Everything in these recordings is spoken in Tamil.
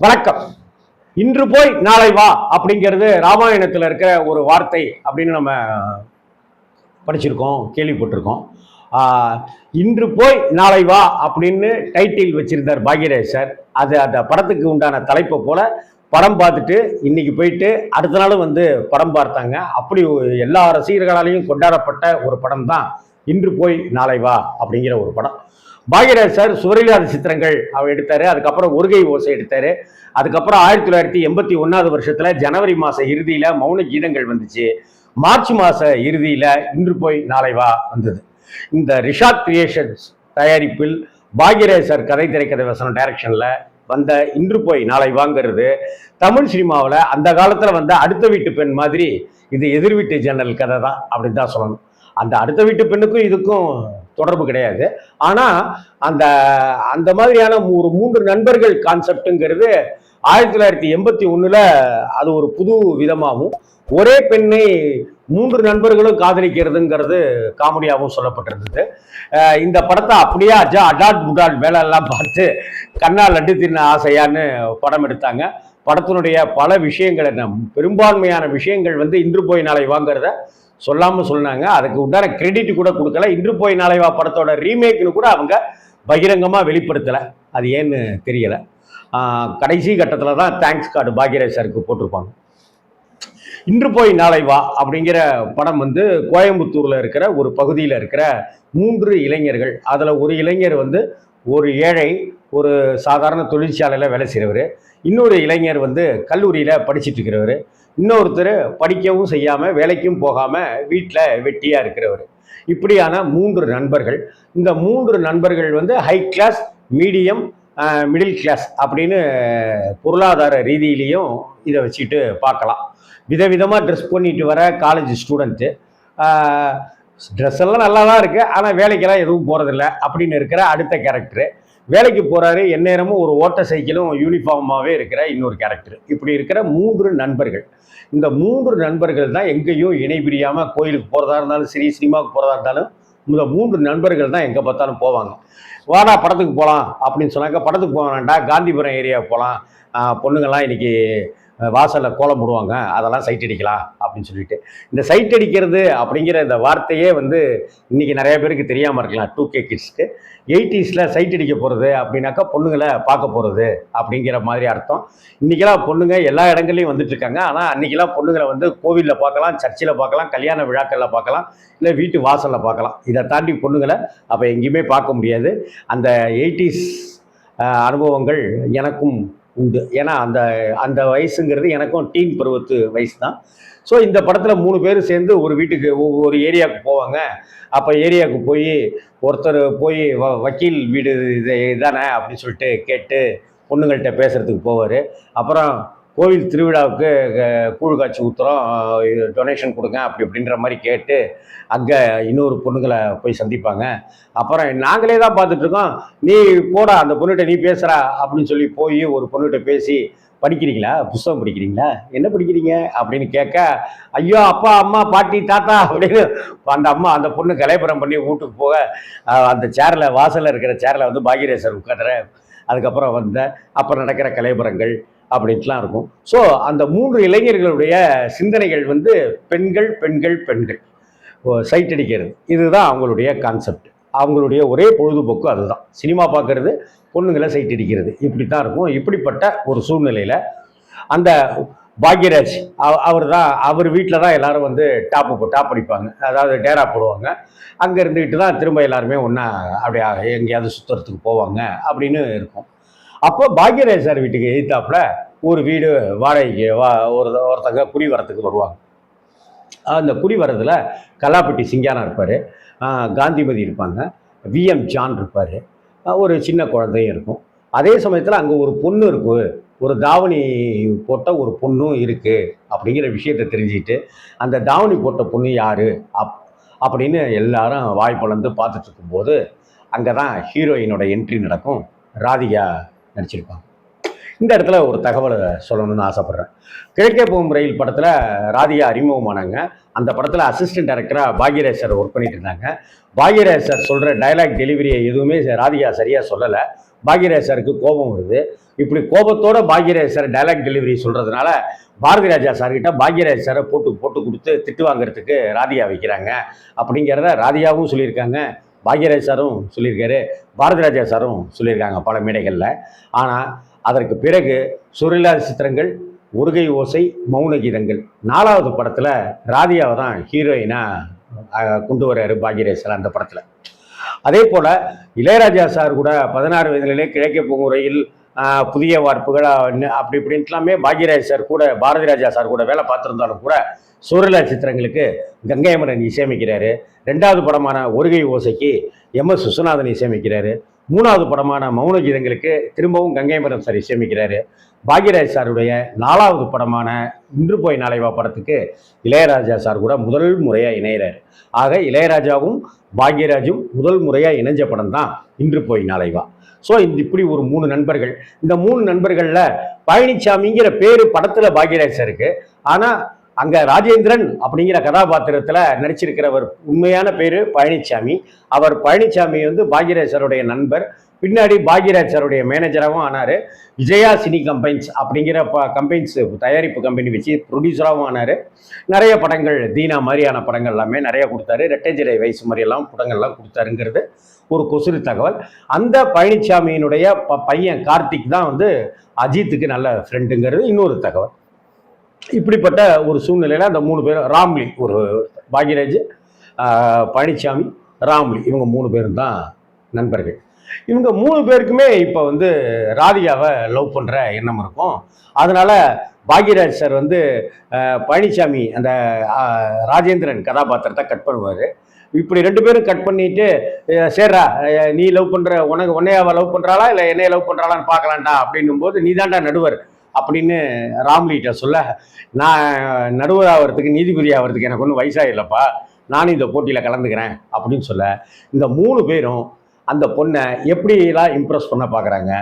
வணக்கம். இன்று போய் நாளை வா அப்படிங்கிறது ராமாயணத்தில் இருக்கிற ஒரு வார்த்தை அப்படின்னு நம்ம படிச்சிருக்கோம், கேள்விப்பட்டிருக்கோம். இன்று போய் நாளை வா அப்படின்னு டைட்டில் வச்சிருந்தார் பாக்யராஜ் சார். அது அந்த படத்துக்கு உண்டான தலைப்பை போல படம் பார்த்துட்டு இன்னைக்கு போயிட்டு அடுத்த நாளும் வந்து படம் பார்த்தாங்க. அப்படி எல்லா ரசிகர்களாலையும் கொண்டாடப்பட்ட ஒரு படம் தான் இன்று போய் நாளை வா அப்படிங்கிற ஒரு படம். பாக்யராஜ் சார் சுவரில்லாத சித்திரங்கள் அவர் எடுத்தாரு. அதுக்கப்புறம் ஒருகை ஓசை எடுத்தாரு. அதுக்கப்புறம் 1981 வருஷத்துல ஜனவரி மாச இறுதியில மௌன கீதங்கள் வந்துச்சு. மார்ச் மாச இறுதியில இன்று போய் நாளை வா வந்தது. இந்த ரிஷாத் கிரியேஷன்ஸ் தயாரிப்பில் பாக்யராஜ் சார் கதை திரைக்கதை வசனம் டைரக்ஷன்ல வந்த இன்று போய் நாளை வாங்கிறது தமிழ் சினிமாவில் அந்த காலத்துல வந்த அடுத்த வீட்டு பெண் மாதிரி இது எதிர் வீட்டு ஜன்னல் கதை தான் அப்படின்னு தான் சொல்லணும். அந்த அடுத்த வீட்டு பெண்ணுக்கும் இதுக்கும் தொடர்பு கிடையாது. ஆனா அந்த அந்த மாதிரியான ஒரு 3 நண்பர்கள் கான்செப்டுங்கிறது 1981 அது ஒரு புது விதமாகவும் ஒரே பெண்ணை 3 நண்பர்களும் காதலிக்கிறதுங்கிறது காமெடியாகவும் சொல்லப்பட்டிருந்தது. இந்த படத்தை அப்படியே அடாட் புடாட் வேலை எல்லாம் பார்த்து கண்ணா லட்டு தின்ன ஆசையான்னு படம் எடுத்தாங்க. படத்தினுடைய பல விஷயங்கள் பெரும்பான்மையான விஷயங்கள் வந்து இன்று போய் நாளை வாங்கிறத சொல்லாமல் சொன்னாங்க. அதுக்கு உண்டான கிரெடிட் கூட கொடுக்கல. இன்று போய் நாளை வா படத்தோட ரீமேக்னு கூட அவங்க பகிரங்கமாக வெளிப்படுத்தலை. அது ஏன்னு தெரியலை. கடைசி கட்டத்தில் தான் தேங்க்ஸ் கார்டு பாக்யராஜ் சாருக்கு போட்டிருப்பாங்க. இன்று போய் நாளை வா அப்படிங்கிற படம் வந்து கோயம்புத்தூரில் இருக்கிற ஒரு பகுதியில் இருக்கிற 3 இளைஞர்கள். அதில் ஒரு இளைஞர் வந்து ஒரு ஏழை, ஒரு சாதாரண தொழிற்சாலையில் வேலை செய்கிறவர். இன்னொரு இளைஞர் வந்து கல்லூரியில் படிச்சுட்டு இருக்கிறவர். இன்னொருத்தர் படிக்கவும் செய்யாமல் வேலைக்கும் போகாமல் வீட்டில் வெட்டியாக இருக்கிறவர். இப்படியான 3 நண்பர்கள். இந்த 3 நண்பர்கள் வந்து high class, medium, middle class அப்படின்னு பொருளாதார ரீதியிலையும் இதை வச்சுட்டு பார்க்கலாம். விதவிதமாக ட்ரெஸ் பண்ணிட்டு வர காலேஜ் ஸ்டூடெண்ட்டு. ட்ரெஸ் எல்லாம் நல்லா தான் இருக்குது, ஆனால் வேலைக்கெல்லாம் எதுவும் போகிறதில்ல அப்படின்னு இருக்கிற அடுத்த கேரக்டரு. வேலைக்கு போகிறாரு, எந்நேரமும் ஒரு ஓட்ட சைக்கிளும் யூனிஃபார்மாகவே இருக்கிற இன்னொரு கேரக்டர். இப்படி இருக்கிற 3 நண்பர்கள். இந்த 3 நண்பர்கள் தான் எங்கேயும் இணை பிரியாமல் கோயிலுக்கு போகிறதா இருந்தாலும் சரி, சினிமாவுக்கு போகிறதா இருந்தாலும் இந்த 3 நண்பர்கள் தான் எங்கே பார்த்தாலும் போவாங்க. வாடா படத்துக்கு போகலாம் அப்படின்னு சொன்னாக்க படத்துக்கு போக வேண்டாம், காந்திபுரம் ஏரியாவுக்கு போகலாம், பொண்ணுங்கள்லாம் இன்னைக்கு வாசலில் கோலம் போடுவாங்க, அதெல்லாம் சைட் அடிக்கலாம் அப்படின்னு சொல்லிட்டு. இந்த சைட் அடிக்கிறது அப்படிங்கிற இந்த வார்த்தையே வந்து இன்னைக்கு நிறைய பேருக்கு தெரியாமல் இருக்கலாம். 2K கிட்ஸ்க்கு 80s சைட் அடிக்க போகிறது அப்படின்னாக்கா பொண்ணுங்களை பார்க்க போகிறது அப்படிங்கிற மாதிரி அர்த்தம். இன்றைக்கெல்லாம் பொண்ணுங்க எல்லா இடங்கள்லையும் வந்துட்டு இருக்காங்க. ஆனால் அன்றைக்கெல்லாம் பொண்ணுங்களை வந்து கோவிலில் பார்க்கலாம், சர்ச்சில் பார்க்கலாம், கல்யாண விழாக்களில் பார்க்கலாம், இல்லை வீட்டு வாசலில் பார்க்கலாம். இதை தாண்டி பொண்ணுங்களை அப்போ எங்கேயுமே பார்க்க முடியாது. அந்த 80s அனுபவங்கள் எனக்கும் உண்டு. ஏன்னா அந்த அந்த வயசுங்கிறது எனக்கும் டீன் பருவத்து வயசு தான். ஸோ இந்த படத்தில் 3 பேர் சேர்ந்து ஒரு வீட்டுக்கு ஒரு ஏரியாவுக்கு போவாங்க. அப்போ ஏரியாவுக்கு போய் ஒருத்தர் போய் வக்கீல் வீடு இது இதானே அப்படின்னு சொல்லிட்டு கேட்டு பொண்ணுங்கள்கிட்ட பேசுகிறதுக்கு போவார். அப்புறம் கோவில் திருவிழாவுக்கு கூழ் காய்ச்சி ஊற்றுறோம், டொனேஷன் கொடுங்க அப்படி அப்படின்ற மாதிரி கேட்டு அங்கே இன்னொரு பொண்ணுங்களை போய் சந்திப்பாங்க. அப்புறம் நாங்களே தான் பார்த்துட்ருக்கோம், நீ போடா அந்த பொண்ணுகிட்ட நீ பேசுகிறா அப்படின்னு சொல்லி போய் ஒரு பொண்ணுகிட்ட பேசி, படிக்கிறீங்களா, புஸ்தகம் படிக்கிறீங்களா, என்ன படிக்கிறீங்க அப்படின்னு கேட்க, ஐயோ அப்பா அம்மா பாட்டி தாத்தா அப்படின்னு அந்த அம்மா அந்த பொண்ணு கலைபுரம் பண்ணி வீட்டுக்கு போக அந்த சேரில் வாசலில் இருக்கிற சேரில் வந்து பாக்யராஜ் சார் உட்காந்துற. அதுக்கப்புறம் அப்புறம் நடக்கிற கலைபுரங்கள் அப்படின்ட்டுலாம் இருக்கும். ஸோ அந்த 3 இளைஞர்களுடைய சிந்தனைகள் வந்து பெண்கள் பெண்கள் பெண்கள் சைட் அடிக்கிறது, இதுதான் அவங்களுடைய கான்செப்ட். அவங்களுடைய ஒரே பொழுதுபோக்கு அதுதான். சினிமா பார்க்கறது, பொண்ணுங்களை சைட் அடிக்கிறது, இப்படி தான் இருக்கும். இப்படிப்பட்ட ஒரு சூழ்நிலையில் அந்த பாக்யராஜ் அவர் வீட்டில் தான் எல்லாரும் வந்து டாப் அடிப்பாங்க, அதாவது டேரா போடுவாங்க. அங்கே இருந்துக்கிட்டு தான் திரும்ப எல்லாருமே ஒன்றா அப்படியே எங்கேயாவது சுற்றுறதுக்கு போவாங்க அப்படின்னு இருக்கும். அப்போ பாக்யராஜ் சார் வீட்டுக்கு எதிர்த்தாப்புல ஒரு வீடு வாடகைக்கு ஒருத்தங்க குடி வரத்துக்கு வருவாங்க. அந்த குடி வரதில் கல்லாப்பட்டி சிங்காரம் இருப்பார், காந்திமதி இருப்பாங்க, VM ஜான் இருப்பார், ஒரு சின்ன குழந்தையும் இருக்கும். அதே சமயத்தில் அங்கே ஒரு பொண்ணு இருக்கு, ஒரு தாவணி போட்ட ஒரு பொண்ணும் இருக்குது அப்படிங்கிற விஷயத்தை தெரிஞ்சுக்கிட்டு அந்த தாவணி போட்ட பொண்ணு யார் அப்படின்னு எல்லாரும் வாய் பிளந்து பார்த்துட்டு இருக்கும்போது அங்கே தான் ஹீரோயினோட என்ட்ரி நடக்கும். ராதிகா நடிச்சிருப்பாங்க. இந்த இடத்துல ஒரு தகவலை சொல்லணும்னு ஆசைப்பட்றேன். கிழக்கே போகும் ரயில் படத்தில் ராதிகா அறிமுகமானாங்க. அந்த படத்தில் அசிஸ்டன்ட் டைரக்டராக பாக்யராஜ் சார் ஒர்க் பண்ணிட்டு இருந்தாங்க. பாக்யராஜ் சார் சொல்கிற டைலாக் டெலிவரியை எதுவுமே ராதிகா சரியாக சொல்லலை. பாக்யராஜ் சாருக்கு கோபம் வருது. இப்படி கோபத்தோட பாக்யராஜ் சார் டைலாக் டெலிவரி சொல்றதுனால பாரதி ராஜா சார்கிட்ட பாக்யராஜ் சாரை போட்டு போட்டு கொடுத்து திட்டு வாங்குறதுக்கு ராதிகா வைக்கிறாங்க அப்படிங்கிறத ராதிகாவும் சொல்லியிருக்காங்க, பாக்யராஜ் சாரும் சொல்லியிருக்காரு, பாரதி ராஜா சாரும் சொல்லியிருக்காங்க பல மேடைகளில். ஆனால் அதற்கு பிறகு சுரில்லாத சித்திரங்கள், ஒருகை ஓசை, மௌன கீதங்கள் 4வது படத்தில் ராதிகாவை தான் ஹீரோயினாக கொண்டு வர்றாரு பாக்யராஜ் சார் அந்த படத்தில். அதே போல் இளையராஜா சார் கூட 16 வயதிலே கிழக்கே போகும் ரயில், புதிய வார்ப்புகள் அப்படி இப்படின்ட்டுலாமே பாக்யராஜ் சார் கூட பாரதி ராஜா சார் கூட வேலை பார்த்துருந்தாலும் கூட சுரில்லாத சித்திரங்களுக்கு கங்கை அமரன் இசையமைக்கிறாரு. 2வது படமான ஒருகை ஓசைக்கு MS விஸ்வநாதன் இசையமைக்கிறாரு. 3வது படமான மௌன கீதங்களுக்கு திரும்பவும் கங்கை அமரன் சார் இசையமைக்கிறாரு. பாக்யராஜ் சாருடைய 4வது படமான இன்று போய் நாளை வா படத்துக்கு இளையராஜா சார் கூட முதல் முறையாக இணைகிறார். ஆக இளையராஜாவும் பாக்யராஜும் முதல் முறையாக இணைஞ்ச படம் தான் இன்று போய் நாளை வா. ஸோ இப்படி ஒரு 3 நண்பர்கள். இந்த 3 நண்பர்களில் பழனிசாமிங்கிற பேர் படத்தில் பாக்யராஜ் சாருக்கு, ஆனால் அங்கே ராஜேந்திரன் அப்படிங்கிற கதாபாத்திரத்தில் நடிச்சிருக்கிறவர் உண்மையான பேர் பழனிசாமி. அவர் பழனிசாமி பாக்யராஜ் சாருடைய நண்பர். பின்னாடி பாக்யராஜ் சாருடைய மேனேஜராகவும் ஆனார். விஜயா சினி கம்பெனிஸ் அப்படிங்கிற கம்பெனிஸ் தயாரிப்பு கம்பெனி வச்சு ப்ரொடியூசராகவும் ஆனார். நிறைய படங்கள், தீனா மாதிரியான படங்கள் எல்லாமே நிறைய கொடுத்தாரு. ரெட்டைஜடை வயசு மாதிரியெல்லாம் படங்கள்லாம் கொடுத்தாருங்கிறது ஒரு கொசுறு தகவல். அந்த பழனிசாமியினுடைய பையன் கார்த்திக் தான் அஜித்துக்கு நல்ல ஃப்ரெண்டுங்கிறது இன்னொரு தகவல். இப்படிப்பட்ட ஒரு சூழ்நிலையில் அந்த 3 பேரும், ராம்லி, ஒரு பாக்யராஜ், பழனிசாமி, ராம்லி, இவங்க 3 பேரும் தான் நண்பர்கள். இவங்க 3 பேருக்குமே இப்போ ராதிகாவை லவ் பண்ணுற எண்ணம் இருக்கும். அதனால பாக்யராஜ் சார் பழனிசாமி அந்த ராஜேந்திரன் கதாபாத்திரத்தை கட் பண்ணுவார். இப்படி 2 பேரும் கட் பண்ணிட்டு, சரிடா நீ லவ் பண்ணுற, உன்னையாவை லவ் பண்ணுறாளா இல்லை என்னைய லவ் பண்ணுறாளான்னு பார்க்கலான்டா அப்படின்னும் போது, நீ தாண்டா நடுவர் அப்படின்னு ராம்லிகிட்ட சொல்ல, நான் நடுவர் ஆகிறதுக்கு, நீதிபதி ஆகிறதுக்கு எனக்கு ஒன்றும் வயசாகில்லப்பா, நானும் இந்த போட்டியில் கலந்துக்கிறேன் அப்படின்னு சொல்ல, இந்த 3 பேரும் அந்த பொண்ணை எப்படிலாம் இம்ப்ரெஸ் பண்ண பார்க்குறாங்க.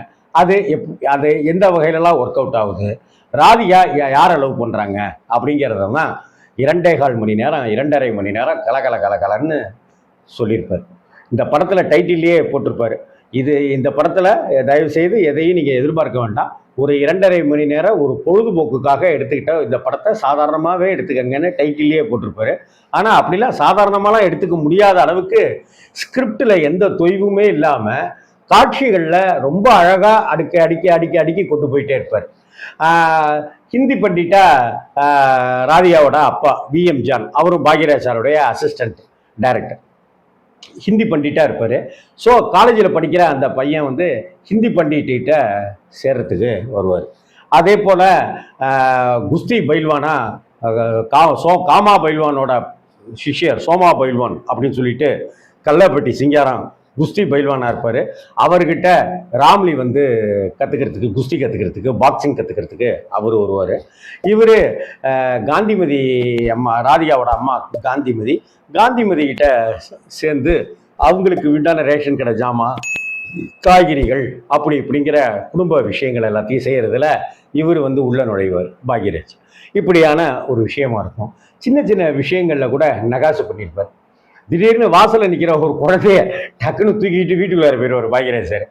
அது எந்த வகையிலலாம் ஒர்க் அவுட் ஆகுது, ராதிகா யாரை லவ் பண்ணுறாங்க அப்படிங்கிறத தான் 2.25 மணி நேரம் 2.5 மணி நேரம் கலன்னு சொல்லியிருப்பார். இந்த படத்தில் டைட்டில்லையே போட்டிருப்பார், இந்த படத்தில் தயவுசெய்து எதையும் நீங்கள் எதிர்பார்க்க வேண்டாம், ஒரு 2.5 மணி நேரம் ஒரு பொழுதுபோக்குக்காக எடுத்துக்கிட்ட இந்த படத்தை சாதாரணமாகவே எடுத்துக்கங்கன்னு டைட்டில்லையே போட்டிருப்பாரு. ஆனால் அப்படிலாம் சாதாரணமாலாம் எடுத்துக்க முடியாத அளவுக்கு ஸ்கிரிப்டில் எந்த தொய்வுமே இல்லாமல் காட்சிகளில் ரொம்ப அழகாக அடுக்கி கொண்டு போயிட்டே இருப்பார். ஹிந்தி பண்டிட்டா ராதிகாவோட அப்பா VM ஜான், அவரும் பாக்யராஜ் சாருடைய அசிஸ்டன்ட் டைரக்டர், ஹிந்தி பண்டிட்டாக இருப்பார். ஸோ காலேஜில் படிக்கிற அந்த பையன் ஹிந்தி பண்டிட்ட சேர்றதுக்கு வருவார். அதே போல் குஸ்தி பைல்வானா காமா பைல்வானோட சிஷ்யர் சோமா பைல்வான் அப்படின்னு சொல்லிட்டு கல்லப்பட்டி சிங்காரம் குஸ்தி பைல்வானாக இருப்பார். அவர்கிட்ட ராம்லி கற்றுக்கிறதுக்கு, குஸ்தி கற்றுக்கிறதுக்கு, பாக்ஸிங் கற்றுக்கிறதுக்கு அவர் வருவார். இவர் காந்திமதி அம்மா, ராதிகாவோட அம்மா காந்திமதி கிட்ட சேர்ந்து அவங்களுக்கு உண்டான ரேஷன் கடை ஜாமான், காய்கறிகள் அப்படி இப்படிங்கிற குடும்ப விஷயங்கள் எல்லாத்தையும் செய்கிறதுல இவர் உள்ள நுழைவார் பாக்யராஜ். இப்படியான ஒரு விஷயமா இருக்கும். சின்ன சின்ன விஷயங்களில் கூட நகாசு பண்ணியிருப்பார். திடீர்னு வாசலில் நிற்கிற ஒரு குழந்தைய டக்குன்னு தூக்கிட்டு வீட்டுக்குள்ளார போயிடுவார் பாக்யராஜ் சார்.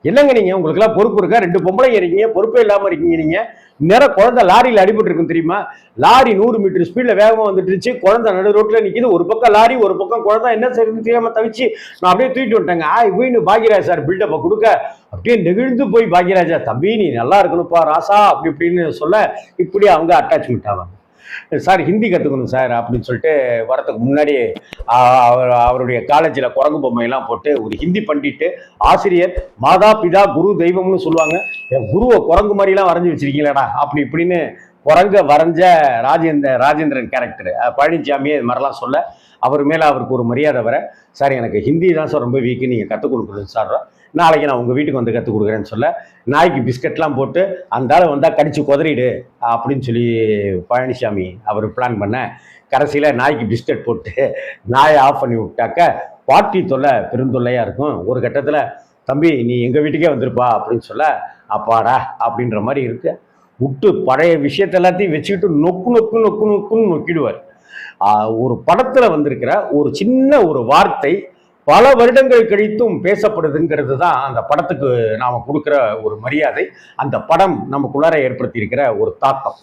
என்னங்க நீங்கள், உங்களுக்குலாம் பொறுப்பு இருக்கா? 2 பொம்பளைங்க இருக்கீங்க, பொறுப்பே இல்லாமல் இருக்கீங்க. நீங்கள் நேரம் குழந்தை லாரியில் அடிபட்டு இருக்கும் தெரியுமா? லாரி 100 மீட்டர் ஸ்பீடில் வேகமாக வந்துட்டுருச்சு, குழந்தை நடு ரோட்டில் நிற்கிது, ஒரு பக்கம் லாரி ஒரு பக்கம் குழந்தை, என்ன செய்யணும்னு தெரியாமல் தவிச்சு நான் அப்படியே தூக்கிட்டு வந்துட்டேங்க. இப்படின்னு பாக்யராஜ் சார் பில்டப்பை கொடுக்க அப்படியே நெகிழ்ந்து போய் பாக்யராஜா, தம்பி நீ நல்லா இருக்கணும்ப்பா ராசா அப்படி இப்படின்னு சொல்ல, இப்படி அவங்க அட்டாச்மெண்ட் ஆவாங்க. சார் ஹிந்தி கற்றுக்கணும் சார் அப்படின்னு சொல்லிட்டு வரத்துக்கு முன்னாடி அவருடைய காலேஜில் குரங்கு பொம்மையெல்லாம் போட்டு ஒரு ஹிந்தி பண்டிட்டு ஆசிரியர், மாதா பிதா குரு தெய்வம்னு சொல்லுவாங்க, என் குருவை குரங்கு மாதிரிலாம் வரைஞ்சி வச்சிருக்கீங்களாடா அப்படி இப்படின்னு குரங்க வரைஞ்ச ராஜேந்திரன் கேரக்டர் பழனிசாமியே இது மாதிரிலாம் சொல்ல, அவர் மேலே அவருக்கு ஒரு மரியாதை வர, சார் எனக்கு ஹிந்தி தான் சார் ரொம்ப வீக்கு, நீங்கள் கற்றுக் கொடுக்குறது சார், நாளைக்கு நான் உங்கள் வீட்டுக்கு கற்றுக் கொடுக்குறேன்னு சொல்ல, நாய்க்கு பிஸ்கட்லாம் போட்டு அந்த ஆள் வந்தால் கடிச்சு குதறிடு அப்படின்னு சொல்லி பழனிசாமி அவர் பிளான் பண்ண, கடைசியில் நாய்க்கு பிஸ்கட் போட்டு நாயை ஆஃப் பண்ணி விட்டாக்க பாட்டி தொல்லை பெருந்தொல்லையாக இருக்கும். ஒரு கட்டத்தில் தம்பி நீ எங்கள் வீட்டுக்கே வந்திருப்பா அப்படின்னு சொல்ல, அப்பாடா அப்படின்ற மாதிரி இருக்கு. விட்டு பழைய விஷயத்த எல்லாத்தையும் வச்சுக்கிட்டு நொக்குன்னு நொக்கிடுவார். ஒரு படத்தில் வந்திருக்கிற ஒரு சின்ன ஒரு வார்த்தை பல வருடங்கள் கழித்தும் பேசப்படுதுங்கிறது தான் அந்த படத்துக்கு நாம கொடுக்குற ஒரு மரியாதை, அந்த படம் நமக்குள்ளார ஏற்படுத்தி இருக்கிற ஒரு தாக்கம்.